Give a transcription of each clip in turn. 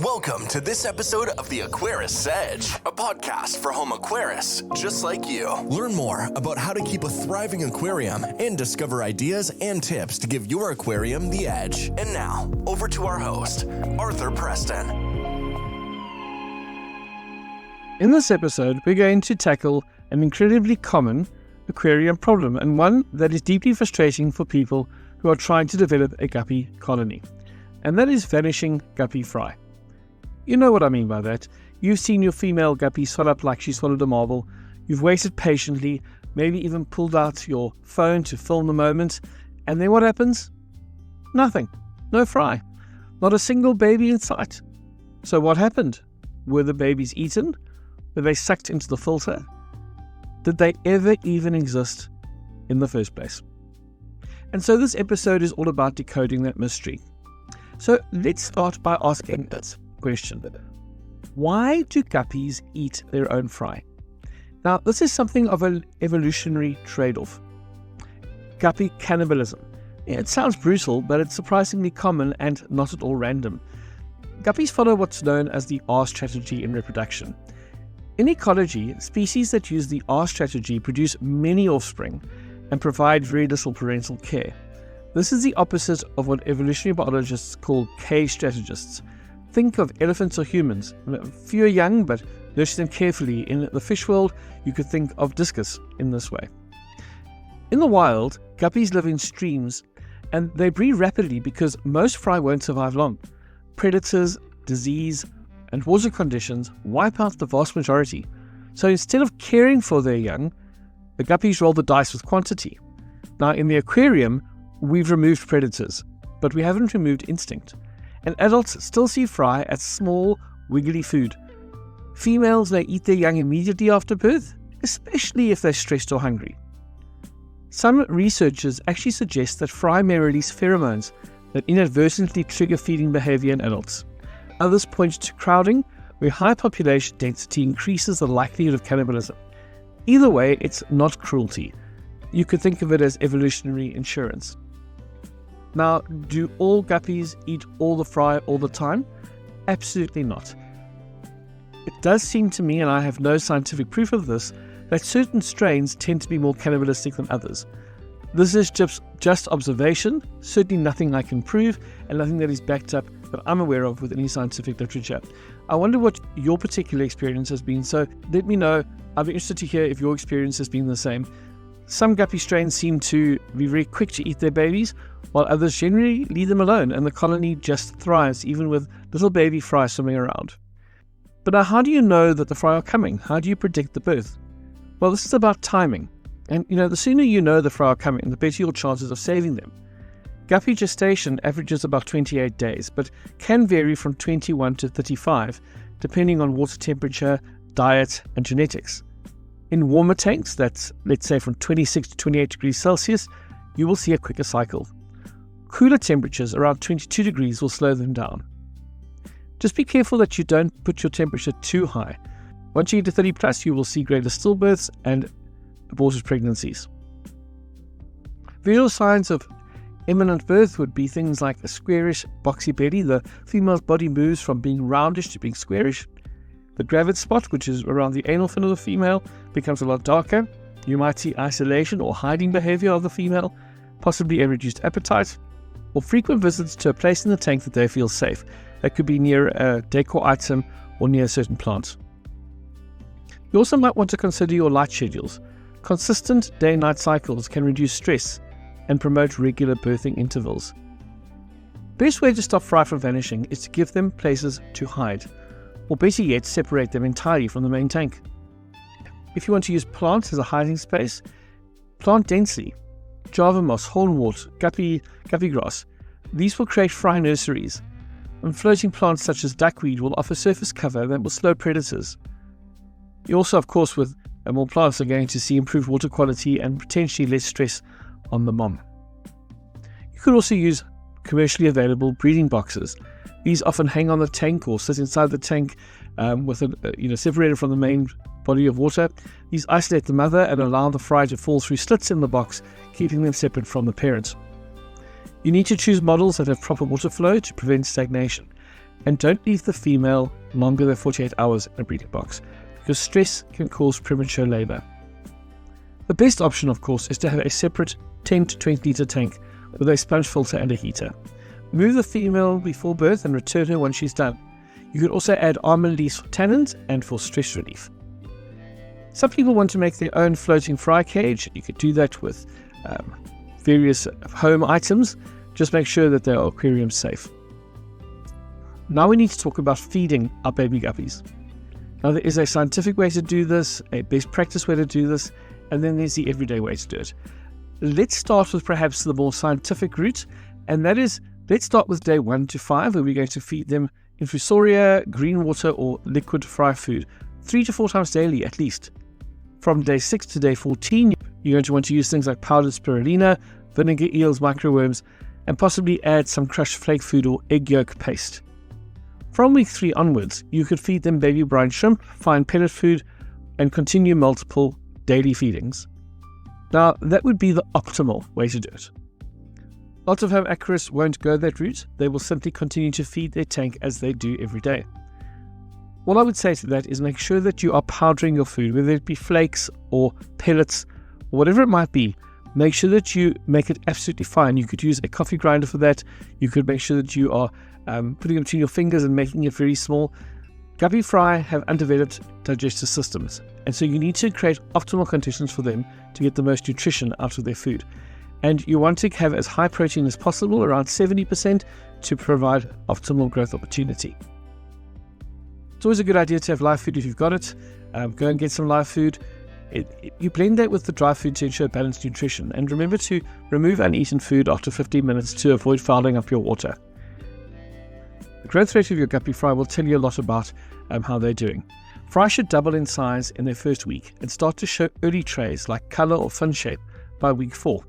Welcome to this episode of the Aquarist Edge, a podcast for home aquarists just like you. Learn more about how to keep a thriving aquarium and discover ideas and tips to give your aquarium the edge. And now, over to our host, Arthur Preston. In this episode, we're going to tackle an incredibly common aquarium problem, and one that is deeply frustrating for people who are trying to develop a guppy colony, and that is vanishing guppy fry. You know what I mean by that. You've seen your female guppy swell up like she swallowed a marble. You've waited patiently, maybe even pulled out your phone to film the moment, and then what happens? Nothing. No fry. Not a single baby in sight. So what happened? Were the babies eaten? Were they sucked into the filter? Did they ever even exist in the first place? And so this episode is all about decoding that mystery. So let's start by asking this question. Why do guppies eat their own fry? Now, this is something of an evolutionary trade-off. Guppy cannibalism. It sounds brutal, but it's surprisingly common and not at all random. Guppies follow what's known as the R strategy in reproduction. In ecology, species that use the R strategy produce many offspring and provide very little parental care. This is the opposite of what evolutionary biologists call cage strategists. Think of elephants or humans. Fewer young, but nurture them carefully. In the fish world, you could think of discus in this way. In the wild, guppies live in streams, and they breed rapidly because most fry won't survive long. Predators, disease, and water conditions wipe out the vast majority. So instead of caring for their young, the guppies roll the dice with quantity. Now, in the aquarium, we've removed predators, but we haven't removed instinct. And adults still see fry as small, wiggly food. Females may eat their young immediately after birth, especially if they're stressed or hungry. Some researchers actually suggest that fry may release pheromones that inadvertently trigger feeding behavior in adults. Others point to crowding, where high population density increases the likelihood of cannibalism. Either way, it's not cruelty. You could think of it as evolutionary insurance. Now, do all guppies eat all the fry all the time? Absolutely not. It does seem to me, and I have no scientific proof of this, that certain strains tend to be more cannibalistic than others. This is just observation, certainly nothing I can prove, and nothing that is backed up that I'm aware of with any scientific literature. I wonder what your particular experience has been, so let me know. I'd be interested to hear if your experience has been the same. Some guppy strains seem to be very quick to eat their babies, while others generally leave them alone, and the colony just thrives, even with little baby fry swimming around. But now, how do you know that the fry are coming? How do you predict the birth? Well, this is about timing. And the sooner you know the fry are coming, the better your chances of saving them. Guppy gestation averages about 28 days, but can vary from 21 to 35, depending on water temperature, diet, and genetics. In warmer tanks, that's let's say from 26 to 28 degrees Celsius, you will see a quicker cycle. Cooler temperatures around 22 degrees will slow them down. Just be careful that you don't put your temperature too high. Once you get to 30 plus, you will see greater stillbirths and aborted pregnancies. Visual signs of imminent birth would be things like a squarish, boxy belly. The female's body moves from being roundish to being squarish. The gravid spot, which is around the anal fin of the female, becomes a lot darker. You might see isolation or hiding behavior of the female, possibly a reduced appetite, or frequent visits to a place in the tank that they feel safe. That could be near a decor item or near certain plants. You also might want to consider your light schedules. Consistent day-night cycles can reduce stress and promote regular birthing intervals. Best way to stop fry from vanishing is to give them places to hide, or better yet, separate them entirely from the main tank. If you want to use plants as a hiding space, plant densely. Java moss, hornwort, guppy grass. These will create fry nurseries. And floating plants such as duckweed will offer surface cover that will slow predators. You also, of course, with more plants are going to see improved water quality and potentially less stress on the mom. You could also use commercially available breeding boxes. These often hang on the tank or sit inside the tank separated from the main body of water. These isolate the mother and allow the fry to fall through slits in the box, keeping them separate from the parent. You need to choose models that have proper water flow to prevent stagnation. and don't leave the female longer than 48 hours in a breeding box, because stress can cause premature labour. The best option, of course, is to have a separate 10 to 20 litre tank with a sponge filter and a heater. Move the female before birth and return her once she's done. You could also add arm release for tannins and for stress relief. Some people want to make their own floating fry cage. You could do that with various home items. Just make sure that they are aquarium safe. Now we need to talk about feeding our baby guppies. Now there is a scientific way to do this, a best practice way to do this, and then there's the everyday way to do it. Let's start with perhaps the more scientific route, and that is, let's start with day 1 to 5, where we're going to feed them infusoria, green water, or liquid fry food 3 to 4 times daily at least. From day 6 to day 14, you're going to want to use things like powdered spirulina, vinegar eels, microworms, and possibly add some crushed flake food or egg yolk paste. From week 3 onwards, you could feed them baby brine shrimp, fine pellet food, and continue multiple daily feedings. Now, that would be the optimal way to do it. Lots of home aquarists won't go that route. They will simply continue to feed their tank as they do every day. What I would say to that is make sure that you are powdering your food, whether it be flakes or pellets or whatever it might be. Make sure that you make it absolutely fine. You could use a coffee grinder for that. You could make sure that you are putting it between your fingers and making it very small. Guppy fry have undeveloped digestive systems, and so you need to create optimal conditions for them to get the most nutrition out of their food. And you want to have as high protein as possible, around 70%, to provide optimal growth opportunity. It's always a good idea to have live food if you've got it. Go and get some live food. You blend that with the dry food to ensure balanced nutrition. And remember to remove uneaten food after 15 minutes to avoid fouling up your water. The growth rate of your guppy fry will tell you a lot about how they're doing. Fry should double in size in their first week and start to show early traits like colour or fin shape by week 4.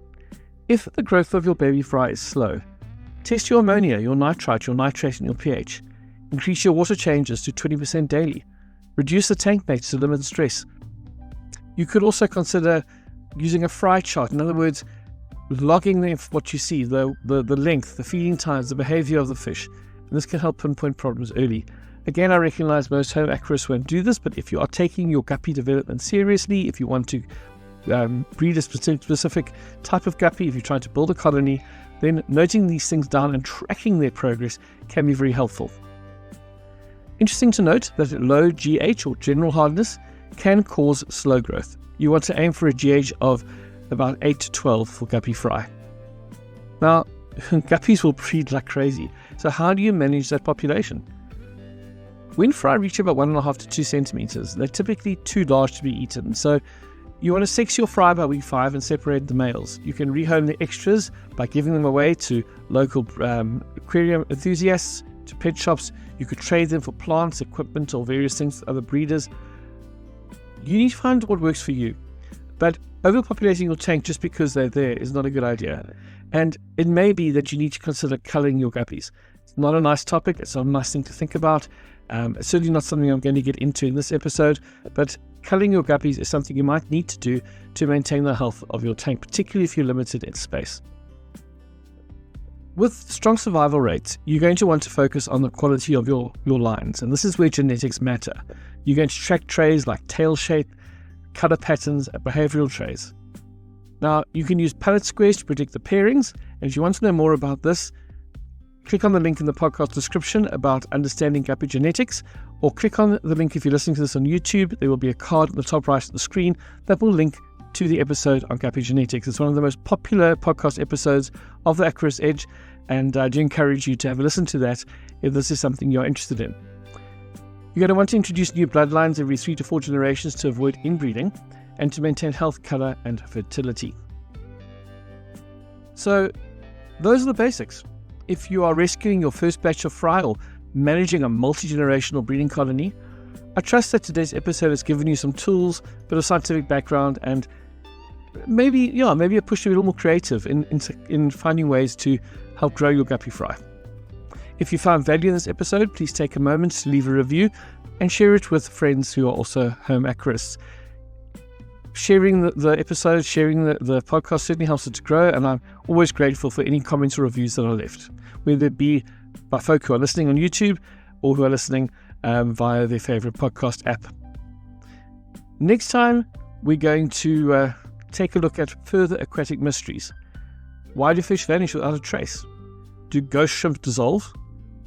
If the growth of your baby fry is slow, test your ammonia, your nitrite, your nitrate, and your pH. Increase your water changes to 20% daily. Reduce the tank mates to limit stress. You could also consider using a fry chart. In other words, logging what you see, the length, the feeding times, the behavior of the fish. And this can help pinpoint problems early. Again, I recognize most home aquarists won't do this, but if you are taking your guppy development seriously, if you want to breed a specific type of guppy, if you're trying to build a colony, then noting these things down and tracking their progress can be very helpful. Interesting to note that low GH or general hardness can cause slow growth. You want to aim for a GH of about 8 to 12 for guppy fry. Now, guppies will breed like crazy, so how do you manage that population? When fry reach about 1.5 to 2 centimeters, they're typically too large to be eaten, so you want to sex your fry by week 5 and separate the males. You can rehome the extras by giving them away to local aquarium enthusiasts, to pet shops. You could trade them for plants, equipment, or various things to other breeders. You need to find what works for you. But overpopulating your tank just because they're there is not a good idea. And it may be that you need to consider culling your guppies. It's not a nice topic. It's not a nice thing to think about. It's certainly not something I'm going to get into in this episode. But culling your guppies is something you might need to do to maintain the health of your tank, particularly if you're limited in space. With strong survival rates, you're going to want to focus on the quality of your lines, and this is where genetics matter. You're going to track traits like tail shape, colour patterns, and behavioural traits. Now, you can use palette squares to predict the pairings, and if you want to know more about this, click on the link in the podcast description about understanding guppy genetics, or click on the link if you're listening to this on YouTube. There will be a card at the top right of the screen that will link to the episode on guppy genetics. It's one of the most popular podcast episodes of the Aquarist Edge, and I do encourage you to have a listen to that if this is something you're interested in. You're going to want to introduce new bloodlines every 3 to 4 generations to avoid inbreeding and to maintain health, colour, and fertility. So those are the basics. If you are rescuing your first batch of fry or managing a multi-generational breeding colony, I trust that today's episode has given you some tools, a bit of scientific background, and maybe a push to be a little more creative in finding ways to help grow your guppy fry. If you found value in this episode, please take a moment to leave a review and share it with friends who are also home aquarists. Sharing the episode, sharing the podcast certainly helps it to grow, and I'm always grateful for any comments or reviews that are left, whether it be by folk who are listening on YouTube or who are listening via their favorite podcast app. Next time, we're going to take a look at further aquatic mysteries. Why do fish vanish without a trace? Do ghost shrimp dissolve?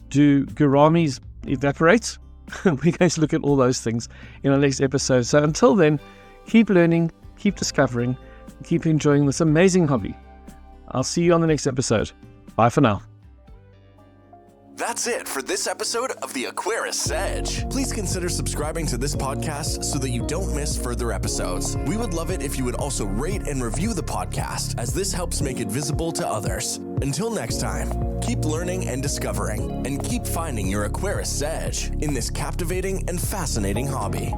Do gouramis evaporate? We're going to look at all those things in our next episode. So until then, keep learning, keep discovering, keep enjoying this amazing hobby. I'll see you on the next episode. Bye for now. That's it for this episode of the Aquarist Edge. Please consider subscribing to this podcast so that you don't miss further episodes. We would love it if you would also rate and review the podcast, as this helps make it visible to others. Until next time, keep learning and discovering, and keep finding your Aquarist Edge in this captivating and fascinating hobby.